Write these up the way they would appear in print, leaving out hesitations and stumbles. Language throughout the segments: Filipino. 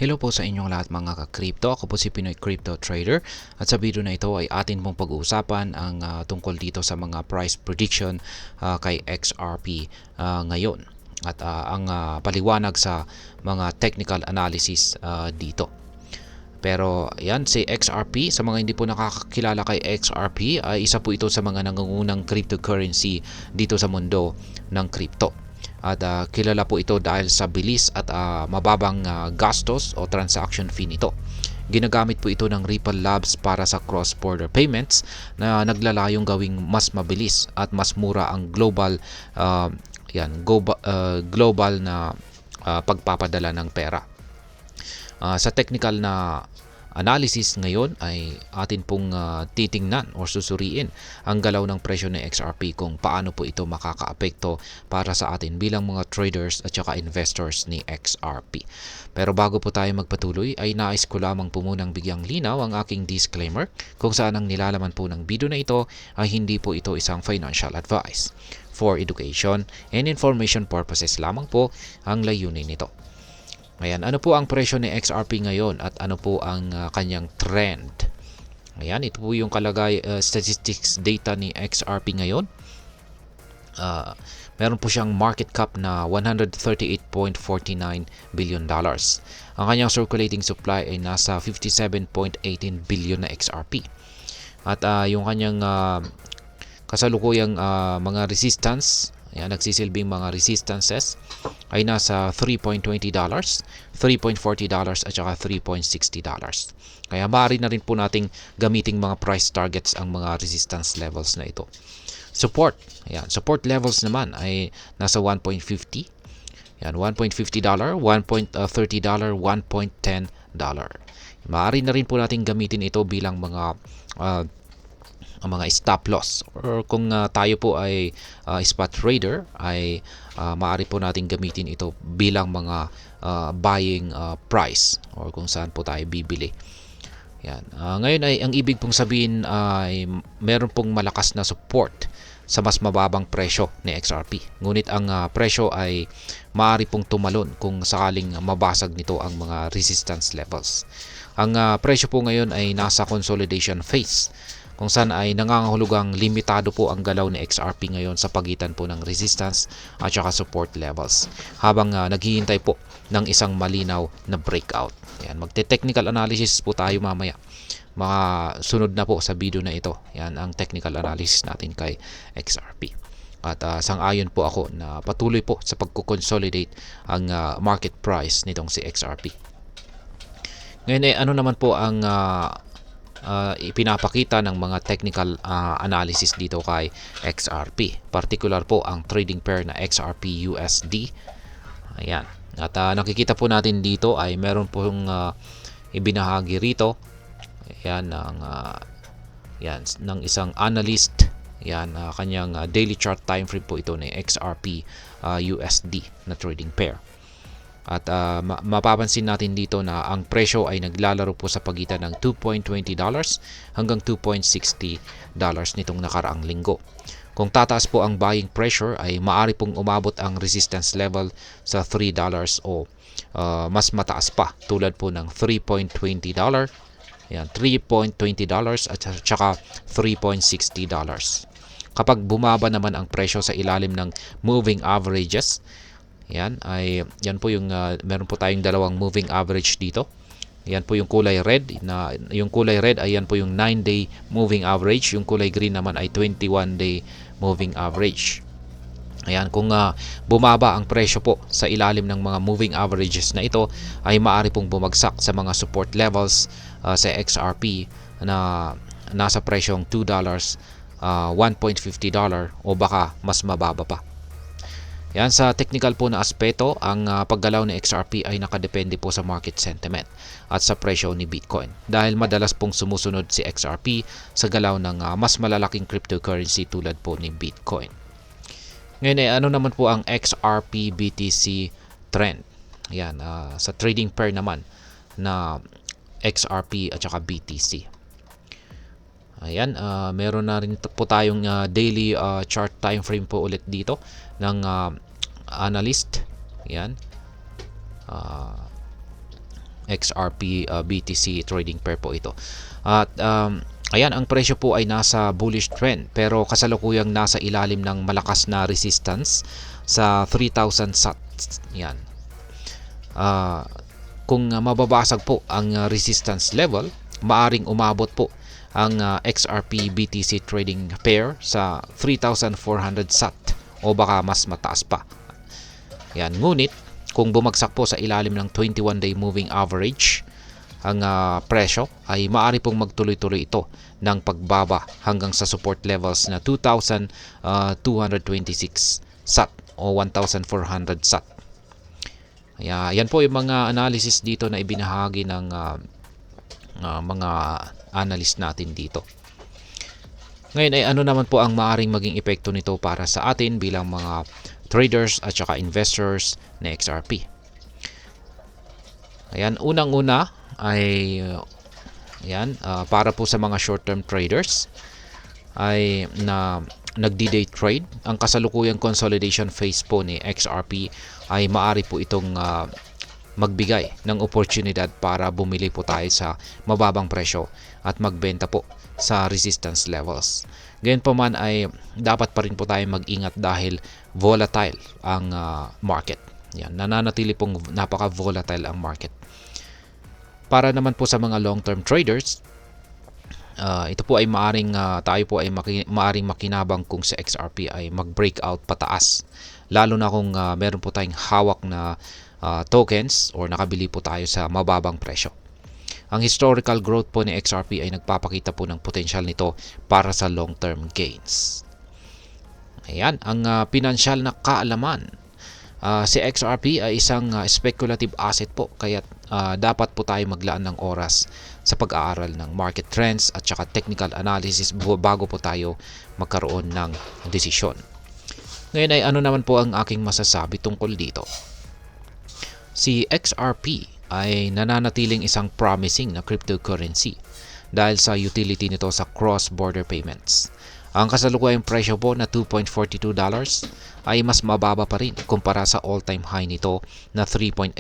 Hello po sa inyong lahat mga ka-crypto. Ako po si Pinoy Crypto Trader at sa video na ito ay atin pong pag-uusapan ang tungkol dito sa mga price prediction kay XRP ngayon at ang paliwanag sa mga technical analysis dito. Pero yan, si XRP, sa mga hindi po nakakakilala kay XRP, ay isa po ito sa mga nangungunang cryptocurrency dito sa mundo ng crypto. At kilala po ito dahil sa bilis at mababang gastos o transaction fee nito. Ginagamit po ito ng Ripple Labs para sa cross-border payments na naglalayong gawing mas mabilis at mas mura ang global na pagpapadala ng pera. Sa technical na analysis ngayon ay atin pong titingnan o susuriin ang galaw ng presyo ng XRP kung paano po ito makakaapekto para sa atin bilang mga traders at saka investors ni XRP. Pero bago po tayo magpatuloy ay nais ko lamang po munang bigyang linaw ang aking disclaimer kung saan ang nilalaman po ng video na ito ay hindi po ito isang financial advice. For education and information purposes lamang po ang layunin nito. Ayan, ano po ang presyo ni XRP ngayon at ano po ang kanyang trend? Ayan, ito po yung statistics data ni XRP ngayon. Meron po siyang market cap na $138.49 billion. Ang kanyang circulating supply ay nasa 57.18 billion na XRP. At yung kanyang kasalukuyang mga resistance, ayan, nagsisilbing mga resistances ay nasa $3.20, $3.40 at saka $3.60. Kaya maaari na rin po nating gamiting mga price targets ang mga resistance levels na ito. Support, ayan, support levels naman ay nasa 1.50. Ayan, $1.50, $1.30, $1.10. Maaari na rin po nating gamitin ito bilang mga stop loss, or kung tayo po ay spot trader ay maaari po nating gamitin ito bilang mga buying price or kung saan po tayo bibili. Yan. Ngayon ay ang ibig pong sabihin ay meron pong malakas na support sa mas mababang presyo ni XRP. Ngunit ang presyo ay maaari pong tumalon kung sakaling mabasag nito ang mga resistance levels. Ang presyo po ngayon ay nasa consolidation phase, kung saan ay nangangahulugang limitado po ang galaw ni XRP ngayon sa pagitan po ng resistance at saka support levels habang naghihintay po ng isang malinaw na breakout. Yan, magte-technical analysis po tayo mamaya. Mga sunod na po sa video na ito. Yan ang technical analysis natin kay XRP. At sang-ayon po ako na patuloy po sa pagko-consolidate ang market price nitong si XRP. Ngayon ay ano naman po ang ipinapakita ng mga technical analysis dito kay XRP. Particular po ang trading pair na XRP USD. Ayan. At nakikita po natin dito ay meron pong ibinahagi rito. Ayan ng isang analyst. Ayan, kanyang daily chart time frame po ito ng XRP USD na trading pair. At mapapansin natin dito na ang presyo ay naglalaro po sa pagitan ng $2.20 hanggang $2.60 nitong nakaraang linggo. Kung tataas po ang buying pressure ay maaari pong umabot ang resistance level sa $3 o mas mataas pa tulad po ng $3.20, yan, $3.20 at saka $3.60. Kapag bumaba naman ang presyo sa ilalim ng moving averages, yan po yung meron po tayong dalawang moving average dito. Yan po yung kulay red yung kulay red ay yan po yung 9-day moving average, yung kulay green naman ay 21-day moving average. Ayan, kung bumaba ang presyo po sa ilalim ng mga moving averages na ito ay maaari pong bumagsak sa mga support levels sa XRP na nasa presyong $2, $1.50 o baka mas mababa pa. Yan, sa technical po na aspeto, ang paggalaw ng XRP ay nakadepende po sa market sentiment at sa presyo ni Bitcoin. Dahil madalas pong sumusunod si XRP sa galaw ng mas malalaking cryptocurrency tulad po ni Bitcoin. Ngayon ano naman po ang XRP BTC trend? Yan, sa trading pair naman na XRP at saka BTC. Ayan, meron na rin po tayong daily chart time frame po ulit dito ng analyst. Ayan. XRP BTC trading pair po ito. At ayan, ang presyo po ay nasa bullish trend pero kasalukuyang nasa ilalim ng malakas na resistance sa 3,000 sats. Yan. Kung mababasag po ang resistance level, maaring umabot po ang XRP BTC trading pair sa 3,400 sat o baka mas mataas pa. Yan. Ngunit kung bumagsak po sa ilalim ng 21-day moving average ang presyo, ay maaari pong magtuloy-tuloy ito ng pagbaba hanggang sa support levels na 2,226 sat o 1,400 sat. Yan po yung mga analysis dito na ibinahagi ng mga analyst natin dito. Ngayon ay ano naman po ang maaring maging epekto nito para sa atin bilang mga traders at saka investors na XRP. Ayan, unang-una ay para po sa mga short-term traders ay na nagdi-day trade, ang kasalukuyang consolidation phase po ni XRP ay maaari po itong magbigay ng oportunidad para bumili po tayo sa mababang presyo at magbenta po sa resistance levels. Gayunpaman ay dapat pa rin po tayo mag-ingat dahil volatile ang market. Yan, nananatili pong napaka-volatile ang market. Para naman po sa mga long-term traders, ito po ay tayo po ay maaring makinabang kung sa XRP ay mag-breakout pataas. Lalo na kung meron po tayong hawak na tokens or nakabili po tayo sa mababang presyo. Ang historical growth po ni XRP ay nagpapakita po ng potential nito para sa long-term gains. Ayan, ang pinansyal na kaalaman. Si XRP ay isang speculative asset po, kaya dapat po tayo maglaan ng oras sa pag-aaral ng market trends at saka technical analysis bago po tayo magkaroon ng desisyon. Ngayon ay ano naman po ang aking masasabi tungkol dito. Si XRP ay nananatiling isang promising na cryptocurrency dahil sa utility nito sa cross-border payments. Ang kasalukuyang presyo po na $2.42 ay mas mababa pa rin kumpara sa all-time high nito na $3.84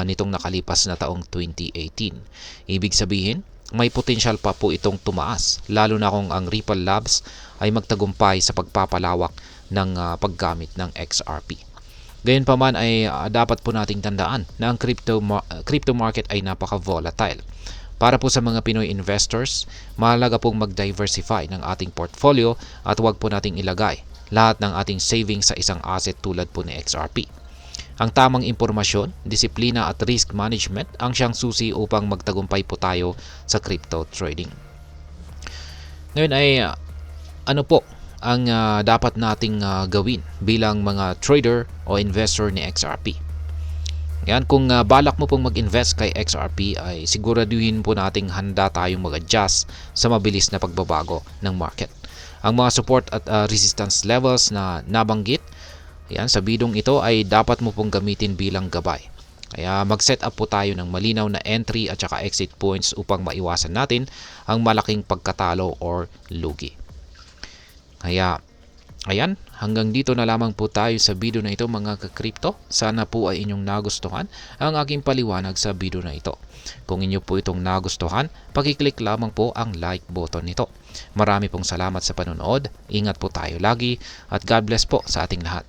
nitong nakalipas na taong 2018. Ibig sabihin, may potential pa po itong tumaas, lalo na kung ang Ripple Labs ay magtagumpay sa pagpapalawak ng paggamit ng XRP. Gayunpaman ay dapat po nating tandaan na ang crypto market ay napaka-volatile. Para po sa mga Pinoy investors, mahalaga pong mag-diversify ng ating portfolio at huwag po nating ilagay lahat ng ating savings sa isang asset tulad po ni XRP. Ang tamang impormasyon, disiplina at risk management ang siyang susi upang magtagumpay po tayo sa crypto trading. Ngayon ay ano po ang dapat nating gawin bilang mga trader o investor ni XRP. Yan, kung balak mo pong mag-invest kay XRP ay siguraduhin po nating handa tayong mag-adjust sa mabilis na pagbabago ng market. Ang mga support at resistance levels na nabanggit yan, sa bidong ito ay dapat mo pong gamitin bilang gabay. Kaya mag-set up po tayo ng malinaw na entry at saka exit points upang maiwasan natin ang malaking pagkatalo or lugi. Kaya, ayan, hanggang dito na lamang po tayo sa video na ito mga ka-crypto. Sana po ay inyong nagustuhan ang aking paliwanag sa video na ito. Kung inyo po itong nagustuhan, pakiclick lamang po ang like button nito. Marami pong salamat sa panonood. Ingat po tayo lagi at God bless po sa ating lahat.